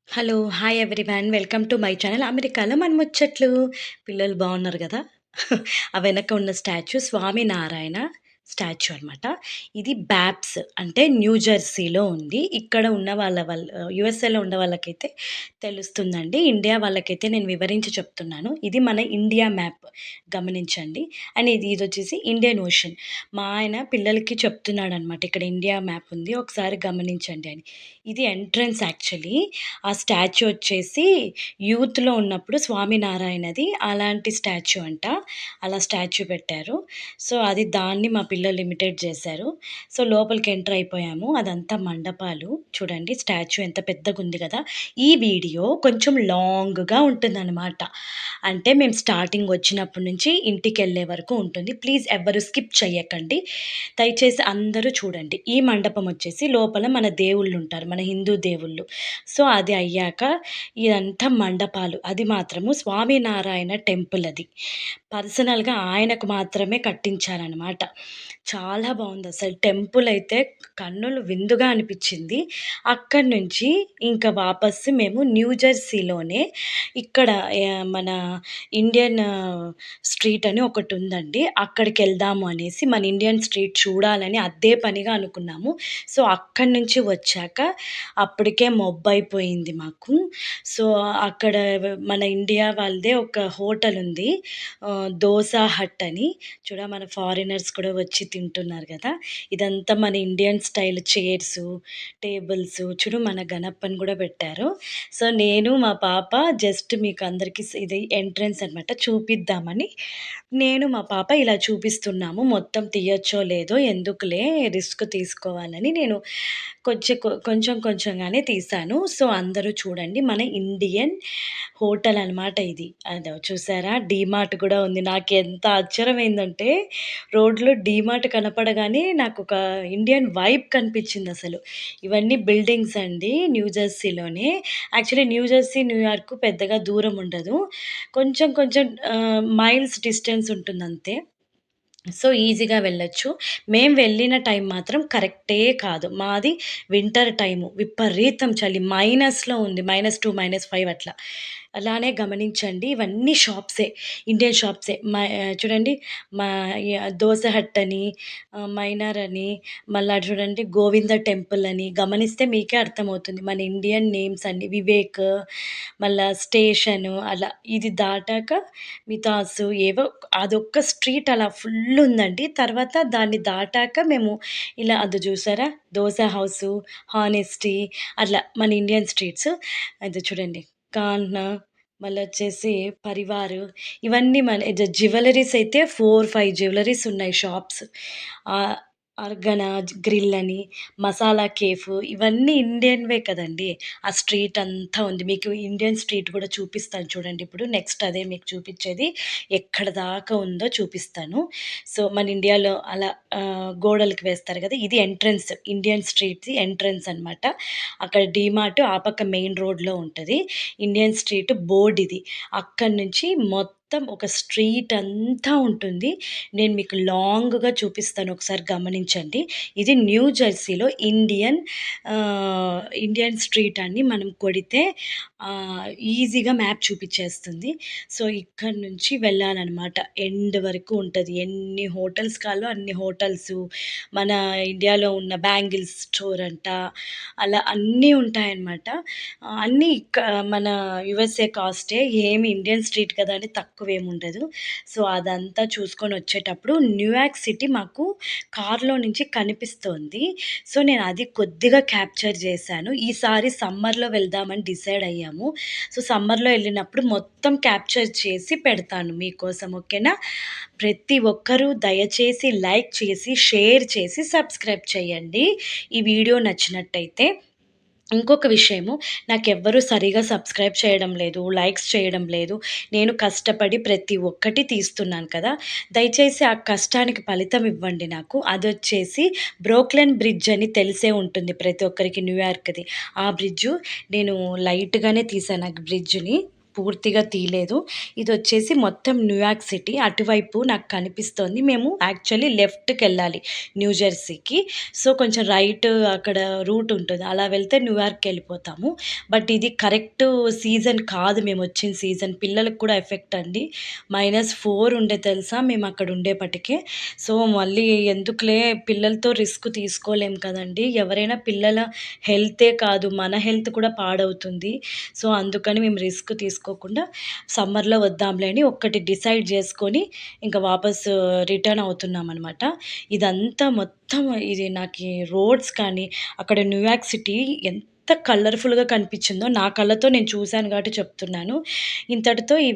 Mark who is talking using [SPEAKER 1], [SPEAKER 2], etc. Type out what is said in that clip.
[SPEAKER 1] Hello! Hi everyone. Welcome to my channel. అమెరికాలో మన ముచ్చట్లు. పిల్లలు బావున్నారు గదా! ఆ వెనక ఉన్న స్టాచ్యూ స్వామినారాయణ స్టాచ్యూ అనమాట. ఇది బ్యాప్స్ అంటే న్యూ జెర్సీలో ఉంది. ఇక్కడ ఉన్న యూఎస్ఏలో ఉన్న వాళ్ళకైతే తెలుస్తుందండి. ఇండియా వాళ్ళకైతే నేను వివరించి చెప్తున్నాను. ఇది మన ఇండియా మ్యాప్ గమనించండి. అండ్ ఇదొచ్చేసి ఇండియన్ ఓషన్. మా ఆయన పిల్లలకి చెప్తున్నాడనమాట. ఇక్కడ ఇండియా మ్యాప్ ఉంది. ఒకసారి గమనించండి అని. ఇది ఎంట్రన్స్ యాక్చువల్లీ. ఆ స్టాచ్యూ వచ్చేసి యూత్‌లో ఉన్నప్పుడు స్వామినారాయణది అలాంటి స్టాచ్యూ అంట. అలా స్టాచ్యూ పెట్టారు. సో, అది దాన్ని మా పిల్లలు ఇమిటేట్ చేశారు. సో, లోపలికి ఎంటర్ అయిపోయాము. అదంతా మండపాలు. చూడండి స్టాచ్యూ ఎంత పెద్దగుంది గదా! ఈ వీడియో కొంచెం లాంగ్‌గా ఉంటుందనమాట. అంటే మేము స్టార్టింగ్ వచ్చినప్పటి నుంచి ఇంటికెళ్ళే వరకు ఉంటుంది. ప్లీజ్ ఎవ్వరు స్కిప్ చెయ్యకండి. దయచేసి అందరూ చూడండి. ఈ మండపం వచ్చేసి లోపల మన దేవుళ్ళుంటారు. మన హిందూ దేవుళ్ళు. సో, అది అయ్యాక ఇదంతా మండపాలు. అది మాత్రము స్వామినారాయణ టెంపుల్ అది. పర్సనల్‌గా ఆయనకు మాత్రమే కట్టించారనమాట. చాలా బావుందసలు. టెంపుల్ అయితే కన్నులు విందుగా అనిపిచ్చింది. అక్కడి నుంచి ఇంకా వాపసు మేము న్యూ జెర్సీలోనే ఇక్కడ మన ఇండియన్ స్ట్రీట్ అని ఒకటుందండి. అక్కడికెళ్దాము అనేసి మన ఇండియన్ స్ట్రీట్ చూడాలని అదే పనిగా అనుకున్నాము. సో, అక్కడి నుంచి వచ్చాక అప్పటికే మబ్బయిపోయింది మాకు. సో, అక్కడ మన ఇండియా వాళ్ళదే ఒక హోటలుంది. దోసా హట్ అని. మన ఫారినర్స్ కూడా వచ్చి తింటున్నారు గదా! ఇదంతా మన ఇండియన్ స్టైల్ చైర్సు, టేబుల్సు మన గణపని గూడా పెట్టారు. సో, నేను మా పాప జస్ట్ మీకు అందరికి ఇది ఎంట్రన్స్ అనమాట చూపిద్దామని నేను మా పాప ఇలా చూపిస్తున్నాము. మొత్తం తీయొచ్చో లేదో ఎందుకులే రిస్క్ తీసుకోవాలని నేను కొంచెం కొంచెంగానే తీశాను. సో, అందరూ చూడండి మన ఇండియన్ హోటల్ అనమాట ఇది. అదో చూసారా? డీమార్ట్ గూడా ఉంది. నాకెంత ఆశ్చర్యమైందంటే రోడ్‌లో డీమార్ట్ కనపడగానే నాకొక ఇండియన్ వైబ్ కనిపించిందసలు. ఇవన్నీ బిల్డింగ్స్ అండి న్యూ జెర్సీలోనే. యాక్చువల్లీ న్యూ జెర్సీ, న్యూయార్క్ పెద్దగా దూరం ఉండదు. కొంచెం కొంచెం మైల్స్ డిస్టెన్స్ ఉంటుందంతే. సో, ఈజీగా వెళ్ళొచ్చు. మేము వెళ్ళిన టైం మాత్రం కరెక్టే కాదు. మాది వింటర్ టైము. విపరీతం చలి. మైనస్‌లో ఉంది. -2, -5 అట్లా. అలానే గమనించండి. ఇవన్నీ షాప్సే. ఇండియన్ షాప్సే. చూడండి మా దోస హట్ అని, మైనర్ అని, మళ్ళా చూడండి గోవింద టెంపుల్ అని గమనిస్తే మీకే అర్థమవుతుంది. మన ఇండియన్ నేమ్స్ అన్నీ. వివేక్, మళ్ళా స్టేషను అలా. ఇది దాటాక మితాసు ఏవో అదొక్క స్ట్రీట్ అలా ఫుల్లుందండి. తర్వాత దాన్ని దాటాక మేము ఇలా అదో చూసారా? దోస హౌసు, హానెస్టీ అట్లా మన ఇండియన్ స్ట్రీట్స్. అది చూడండి. కాన్హా, మళ్ళొచ్చేసి పరివార్ ఇవన్నీ మన జ్యువెల్లరీస్ అయితే 4, 5 జ్యువెల్లరీస్ ఉన్నాయి షాప్స్. ఆహ్, అర్గనా గ్రిల్ అని, మసాలా కేఫ్ ఇవన్నీ ఇండియన్‌వే కదండీ! ఆ స్ట్రీట్ అంతా ఉంది. మీకు ఇండియన్ స్ట్రీట్ కూడా చూపిస్తాను చూడండి ఇప్పుడు. నెక్స్ట్ అదే మీకు చూపిచ్చేది. ఎక్కడ దాకా ఉందో చూపిస్తాను. సో, మన ఇండియాలో అలా గోడలకి వేస్తారు గదా! ఇది ఎంట్రన్స్. ఇండియన్ స్ట్రీట్‌ది ఎంట్రన్స్ అనమాట. అక్కడ డీమార్ట్ ఆ పక్క మెయిన్ రోడ్‌లో ఉంటది. ఇండియన్ స్ట్రీట్ బోర్డ్ ఇది. అక్కడి నుంచి మొత్తం ఒక స్ట్రీట్ అంతా ఉంటుంది. నేను మీకు లాంగ్‌గా చూపిస్తాను ఒకసారి గమనించండి. ఇది న్యూ జెర్సీలో ఇండియన్ స్ట్రీట్ అని మనం కొడితే ఈజీగా మ్యాప్ చూపిచ్చేస్తుంది. సో, ఇక్కడి నుంచి వెళ్ళాలనమాట. ఎండ్ వరకు ఉంటది. ఎన్ని హోటల్స్ కావాలో అన్ని హోటల్సు, మన ఇండియాలో ఉన్న బ్యాంగిల్స్ స్టోర్ అంట, అలా అన్నీ ఉంటాయన్నమాట. అన్నీ మన యూఎస్ఏ కాస్టే. ఏమి ఇండియన్ స్ట్రీట్ కదా అని తక్కువేముండదు. సో, అదంతా చూసుకొనొచ్చేటప్పుడు న్యూయార్క్ సిటీ మాకు కార్‌లో నుంచి కనిపిస్తోంది. సో, నేను అది కొద్దిగా క్యాప్చర్ చేశాను. ఈసారి సమ్మర్‌లో వెళ్దామని డిసైడ్ అయ్యాము. సో, సమ్మర్‌లో ఎళ్ళినప్పుడు మొత్తం క్యాప్చర్ చేసి పెడతాను మీకోసం. ఓకేనా? ప్రతి ఒక్కరూ దయచేసి లైక్ చేసి, షేర్ చేసి, సబ్స్క్రైబ్ చేయండి. ఈ వీడియో నచ్చినట్టయితే. ఇంకొక విషయము, నాకెవ్వరు సరిగ్గా సబ్స్క్రైబ్ చేయడం లేదు, లైక్స్ చేయడం లేదు. నేను కష్టపడి ప్రతి ఒక్కటి తీస్తున్నాను కదా! దయచేసి ఆ కష్టానికి ఫలితం ఇవ్వండి నాకు. అదొచ్చేసి బ్రోక్లెన్ బ్రిడ్జ్ అని తెలిసే ఉంటుంది ప్రతి ఒక్కరికి న్యూయార్క్‌ది. ఆ బ్రిడ్జు నేను లైట్‌గానే తీశాను ఆ బ్రిడ్జ్‌ని. పూర్తిగా తీయలేదు. ఇదొచ్చేసి మొత్తం న్యూయార్క్ సిటీ. అటువైపు నాకు కనిపిస్తోంది. మేము యాక్చువల్లీ లెఫ్ట్‌కెళ్ళాలి న్యూ జెర్సీకి. సో, కొంచెం రైట్ అక్కడ రూట్ ఉంటది. అలా వెళ్తే న్యూయార్క్‌కెళ్ళిపోతాము. బట్ ఇది కరెక్ట్ సీజన్ కాదు మేమొచ్చిన సీజన్. పిల్లలకి కూడా ఎఫెక్ట్ అండి. -4 ఉండే తెలుసా మేమక్కడ ఉండేపటికే. సో, మళ్ళీ ఎందుకులే పిల్లలతో రిస్క్ తీసుకోలేం కదండీ! ఎవరైనా పిల్లల హెల్తే కాదు, మన హెల్త్ కూడా పాడవుతుంది. సో, అందుకని మేము రిస్క్ తీసుకోకుండా సమ్మర్‌లో వద్దాంలే అని ఒక్కటి డిసైడ్ జేసుకొని ఇంక వాపసు రిటర్న్ అవుతున్నామనమాట. ఇదంతా మొత్తం ఇది నాకీ రోడ్స్ కానీ, అక్కడ న్యూయార్క్ సిటీ ఎంత కలర్‌ఫుల్‌గా కనిపిచ్చిందో నా కళ్ళతో నేను చూసాను గాబట్టి చెప్తున్నాను. ఇంతటితో ఈ